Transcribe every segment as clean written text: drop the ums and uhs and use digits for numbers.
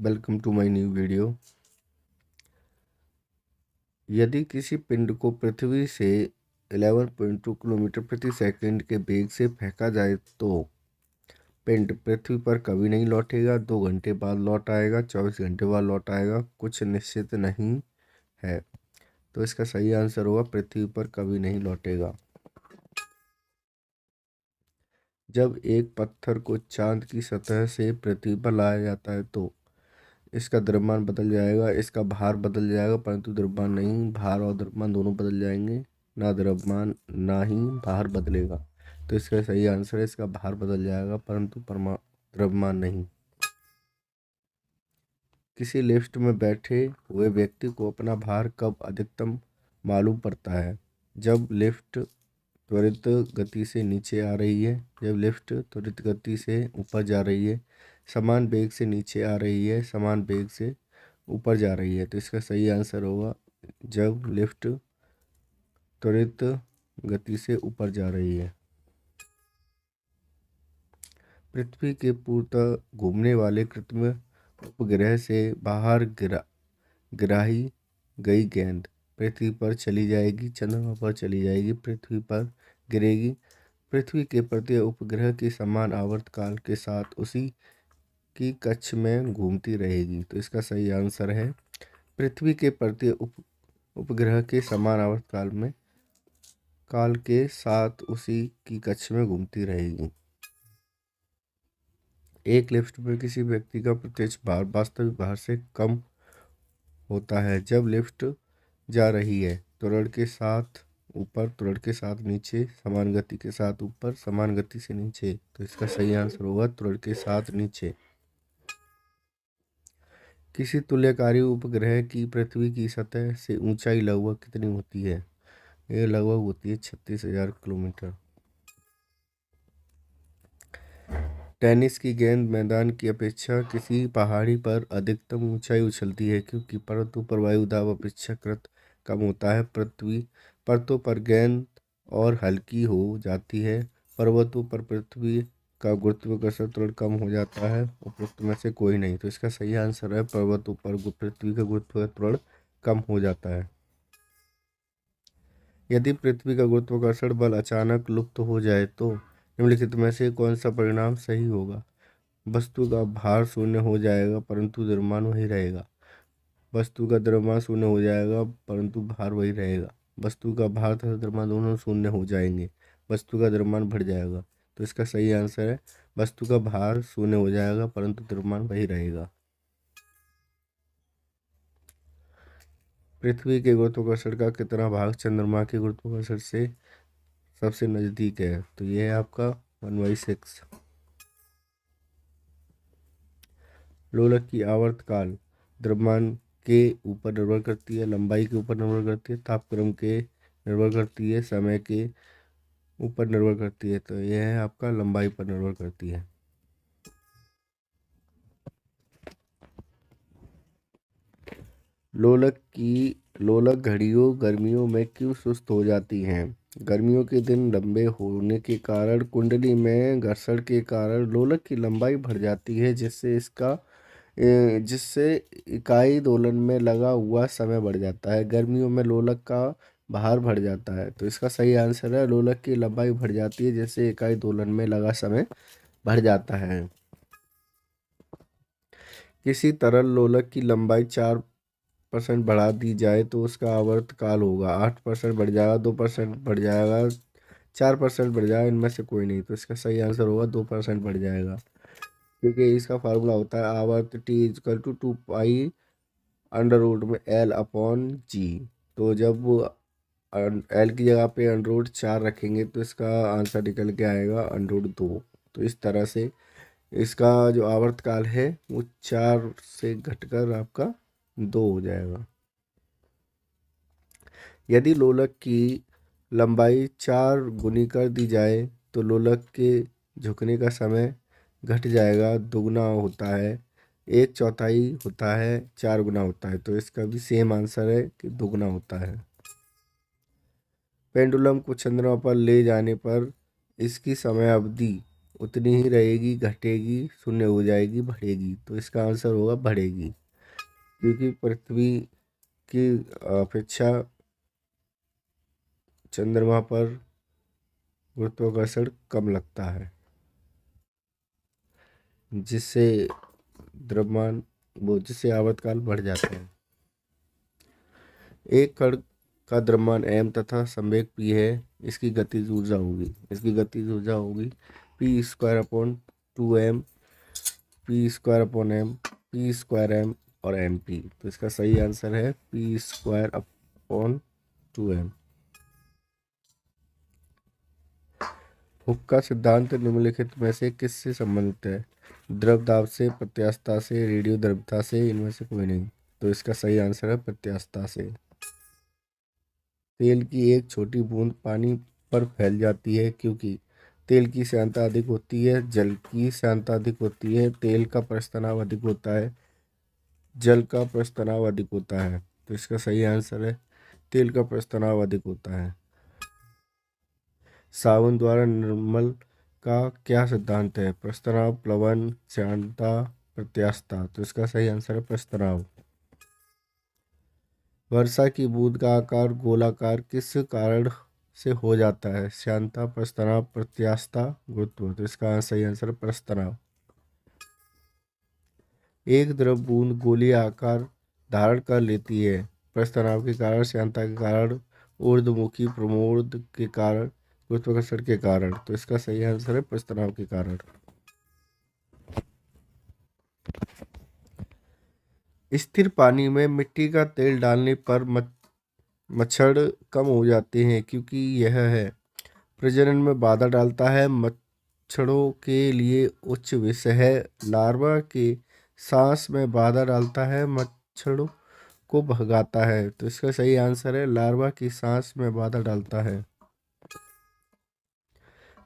Welcome to my new video. यदि किसी पिंड को पृथ्वी से 11.2 किलोमीटर प्रति सेकंड के वेग से फेंका जाए तो पिंड पृथ्वी पर कभी नहीं लौटेगा, 2 घंटे बाद लौट आएगा, 24 घंटे बाद लौट आएगा, कुछ निश्चित नहीं है। तो इसका सही आंसर होगा पृथ्वी पर कभी नहीं लौटेगा। जब एक पत्थर को चांद की सतह से पृथ्वी पर लाया जाता है तो इसका द्रव्यमान बदल जाएगा, इसका भार बदल जाएगा, परंतु द्रव्यमान नहीं। भार और द्रव्यमान दोनों बदल जाएंगे, ना द्रव्यमान ना ही भार बदलेगा। तो इसका सही आंसर है इसका भार बदल जाएगा, परंतु द्रव्यमान नहीं। किसी लिफ्ट में बैठे हुए व्यक्ति को अपना भार कब अधिकतम मालूम पड़ता है? जब लिफ्ट त्वरित गति से नीचे आ रही है, जब लिफ्ट त्वरित गति से ऊपर जा रही है, समान वेग से नीचे आ रही है, समान वेग से ऊपर जा रही है। तो इसका सही आंसर होगा जब लिफ्ट त्वरित गति से ऊपर जा रही है। पृथ्वी के पूर्णतः घूमने वाले कृत्रिम उपग्रह से बाहर गिराई गई गेंद पृथ्वी पर चली जाएगी, चंद्रमा पर चली जाएगी, पृथ्वी पर गिरेगी। पृथ्वी के प्रत्येक उपग्रह के समान आवर्तकाल के साथ उसी की कक्ष में घूमती रहेगी। तो इसका सही आंसर है पृथ्वी के प्रत्येक उपग्रह के समान काल के साथ उसी की कक्ष में घूमती रहेगी। एक लिफ्ट में किसी व्यक्ति का प्रत्यक्ष भार वास्तविक भार से कम होता है जब लिफ्ट जा रही है त्वरण के साथ ऊपर, त्वरण के साथ नीचे, समान गति के साथ ऊपर, समान गति से नीचे। तो इसका सही आंसर होगा त्वरण के साथ नीचे। किसी तुल्यकारी उपग्रह की पृथ्वी की सतह से ऊंचाई लगभग कितनी होती है? ये लगभग होती है 36,000 किलोमीटर। टेनिस की गेंद मैदान की अपेक्षा किसी पहाड़ी पर अधिकतम ऊंचाई उछलती है क्योंकि परतों पर वायु दाब अपेक्षाकृत कम होता है। पृथ्वी परतों पर गेंद और हल्की हो जाती है, पर्वतों पर पृथ्वी का गुरुत्वाकर्षण त्वरण कम हो जाता है। उपरोक्त में से कोई नहीं। तो इसका सही आंसर है पर्वतों पर पृथ्वी का गुरुत्वाकर्षण त्वरण कम हो जाता है। यदि पृथ्वी का गुरुत्वाकर्षण बल अचानक लुप्त हो जाए तो निम्नलिखित में से कौन सा परिणाम सही होगा? वस्तु का भार शून्य हो जाएगा परंतु द्रव्यमान वही रहेगा। वस्तु का द्रव्यमान शून्य हो जाएगा परंतु भार वही रहेगा। वस्तु का भार तथा द्रव्यमान दोनों शून्य हो जाएंगे, वस्तु का द्रव्यमान बढ़ जाएगा। तो इसका सही आंसर है वस्तु का भार शून्य हो जाएगा परंतु द्रव्यमान वही रहेगा। पृथ्वी के गुरुत्वाकर्षण का कितना भाग चंद्रमा के गुरुत्वाकर्षण से सबसे नजदीक है? तो यह है आपका 1/6। लोलक की आवर्तकाल द्रव्यमान के ऊपर निर्भर करती है, लंबाई के ऊपर निर्भर करती है, तापक्रम के निर्भर करती है, समय के ऊपर निर्भर करती है। तो यह है आपका लंबाई पर निर्भर करती है। लोलक घड़ियों गर्मियों में क्यों सुस्त हो जाती हैं? गर्मियों के दिन लंबे होने के कारण कुंडली में घर्षण के कारण लोलक की लंबाई बढ़ जाती है, जिससे इकाई दोलन में लगा हुआ समय बढ़ जाता है। गर्मियों में लोलक का भार बढ़ जाता है। तो इसका सही आंसर है लोलक की लंबाई बढ़ जाती है जिससे इकाई दोलन में लगा समय बढ़ जाता है। किसी तरल लोलक की लंबाई 4% बढ़ा दी जाए तो उसका आवर्तकाल होगा 8% बढ़ जाएगा, 2% बढ़ जाएगा, 4% बढ़ जाएगा, इनमें से कोई नहीं। तो इसका सही आंसर होगा 2% बढ़ जाएगा क्योंकि इसका फार्मूला होता है आवर्त T is equal to 2 pi under root में L/G। तो जब एल की जगह पे अंडर रूट 4 रखेंगे तो इसका आंसर निकल के आएगा अंडर रूट 2। तो इस तरह से इसका जो आवर्तकाल है वो 4 से घटकर आपका 2 हो जाएगा। यदि लोलक की लंबाई 4 गुनी कर दी जाए तो लोलक के झुकने का समय घट जाएगा, दुगना होता है, 1/4 होता है, 4 गुना होता है। तो इसका भी सेम आंसर है कि दुगना होता है। पेंडुलम को चंद्रमा पर ले जाने पर इसकी समय अवधि उतनी ही रहेगी, घटेगी, शून्य हो जाएगी, बढ़ेगी। तो इसका आंसर होगा बढ़ेगी, क्योंकि पृथ्वी की अपेक्षा चंद्रमा पर गुरुत्वाकर्षण कम लगता है, जिससे द्रव्यमान जिससे आवर्तकाल बढ़ जाता है। एक कण का द्रव्यमान m तथा संवेग p है। इसकी गतिज ऊर्जा होगी P square upon 2m, P square upon m, P square m और एम पी। तो इसका सही आंसर है P square upon 2m। Hook का सिद्धांत निम्नलिखित में से किससे संबंधित है? द्रव दाब से, प्रत्यास्थता से, रेडियो द्रव्यता से, इनमें से कोई नहीं। तो इसका सही आंसर है प्रत्यास्थता से। तेल की एक छोटी बूंद पानी पर फैल जाती है क्योंकि तेल की श्यानता अधिक होती है, जल की श्यानता अधिक होती है, तेल का प्रस्थ तनाव अधिक होता है, जल का प्रस्थ तनाव अधिक होता है। तो इसका सही आंसर है तेल का प्रस्थ तनाव अधिक होता है। साबुन द्वारा निर्मल का क्या सिद्धांत है? प्रस्थ तनाव, प्लवन, श्यानता, प्रत्यास्थता। तो इसका सही आंसर है प्रस्थ तनाव। वर्षा की बूंद का आकार गोलाकार किस कारण से हो जाता है? श्यानता, प्रस्थ तनाव, प्रत्यास्थता, गुरुत्व। तो इसका सही आंसर है प्रस्थ तनाव। एक द्रव बूंद गोलीय आकार धारण कर लेती है प्रस्थ तनाव के कारण, श्यानता के कारण, ऊर्ध्वमुखी प्रमोद के कारण, गुरुत्वाकर्षण के कारण। तो इसका सही आंसर है प्रस्थ तनाव के कारण। स्थिर पानी में मिट्टी का तेल डालने पर मच्छर कम हो जाते हैं क्योंकि यह है प्रजनन में बाधा डालता है, मच्छरों के लिए उच्च विष है, लार्वा के सांस में बाधा डालता है, मच्छरों को भगाता है। तो इसका सही आंसर है लार्वा की सांस में बाधा डालता है।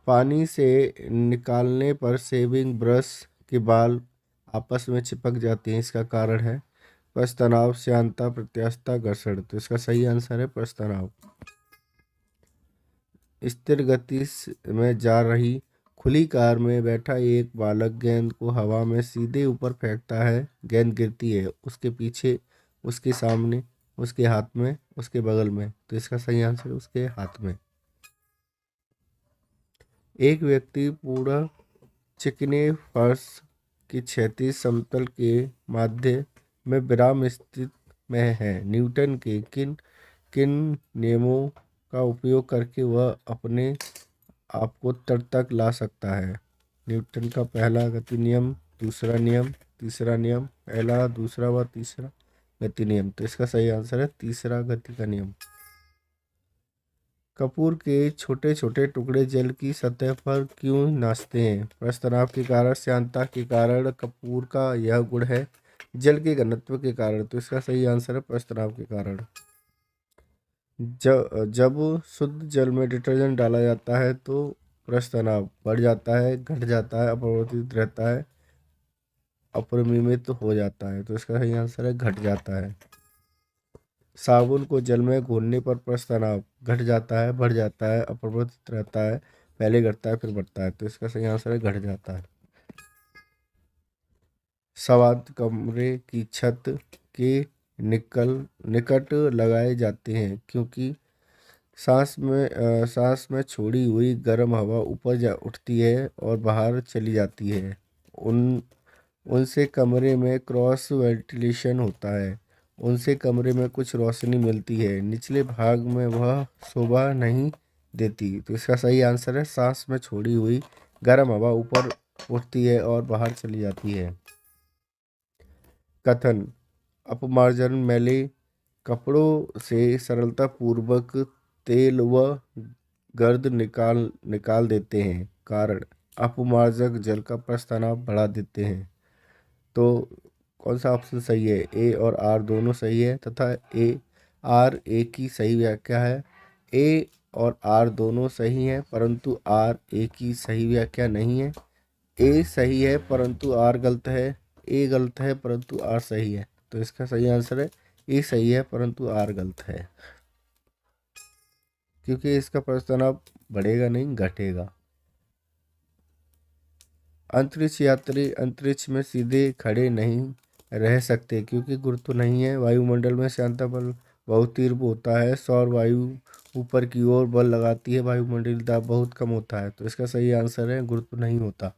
पानी से निकालने पर शेविंग ब्रश के बाल आपस में चिपक जाते हैं, इसका कारण है प्रस्थ तनाव, श्यानता, प्रत्यास्थता, घर्षण। तो इसका सही आंसर है प्रस्थ तनाव। स्थिर गति में जा रही खुली कार में बैठा एक बालक गेंद को हवा में सीधे ऊपर फेंकता है, गेंद गिरती है उसके पीछे, उसके सामने, उसके हाथ में, उसके बगल में। तो इसका सही आंसर है उसके हाथ में। एक व्यक्ति पूरा चिकने फर्श की क्षैतिज समतल के माध्य में विराम स्थित में है। न्यूटन के किन किन नियमों का उपयोग करके वह अपने आप को तट तक ला सकता है? न्यूटन का पहला गति नियम, दूसरा नियम, तीसरा नियम, पहला, दूसरा व तीसरा गति नियम। तो इसका सही आंसर है तीसरा गति का नियम। कपूर के छोटे छोटे टुकड़े जल की सतह पर क्यों नाचते हैं? प्रस्थ तनाव के कारण, श्यानता के कारण, कपूर का यह गुण है, जल के घनत्व के कारण। तो इसका सही आंसर है प्रस्थ तनाव के कारण। जब शुद्ध जल में डिटर्जेंट डाला जाता है तो प्रस्थ तनाव बढ़ जाता है, घट जाता है, अपरिवर्तित रहता है, अपरिमित हो जाता है। तो इसका सही आंसर है घट जाता है। साबुन को जल में घोलने पर प्रस्थ तनाव घट जाता है, बढ़ जाता है, अपरिवर्तित रहता है, पहले घटता है फिर बढ़ता है। तो इसका सही आंसर है घट जाता है। सवाद कमरे की छत के निकट लगाए जाते हैं क्योंकि सांस में छोड़ी हुई गर्म हवा ऊपर जा उठती है और बाहर चली जाती है। उन उनसे कमरे में क्रॉस वेंटिलेशन होता है, उनसे कमरे में कुछ रोशनी मिलती है, निचले भाग में वह शोभा नहीं देती। तो इसका सही आंसर है सांस में छोड़ी हुई गर्म हवा ऊपर उठती है और बाहर चली जाती है। कथन: अपमार्जन मैले कपड़ों से सरलतापूर्वक तेल व गर्द निकाल देते हैं। कारण: अपमार्जक जल का प्रस्थ तनाव बढ़ा देते हैं। तो कौन सा ऑप्शन सही है? ए और आर दोनों सही है तथा ए की सही व्याख्या है। ए और आर दोनों सही हैं परंतु आर ए की सही व्याख्या नहीं है। ए सही है परंतु आर गलत है। ए गलत है परंतु आर सही है। तो इसका सही आंसर है ए सही है परंतु आर गलत है, क्योंकि इसका प्रस्थ तनाव बढ़ेगा नहीं, घटेगा। अंतरिक्ष यात्री अंतरिक्ष में सीधे खड़े नहीं रह सकते क्योंकि गुरुत्व नहीं है। वायुमंडल में श्यानता बल बहुत तीव्र होता है। सौर वायु ऊपर की ओर बल लगाती है। वायुमंडलीय दाब बहुत कम होता है। तो इसका सही आंसर है गुरुत्व नहीं होता।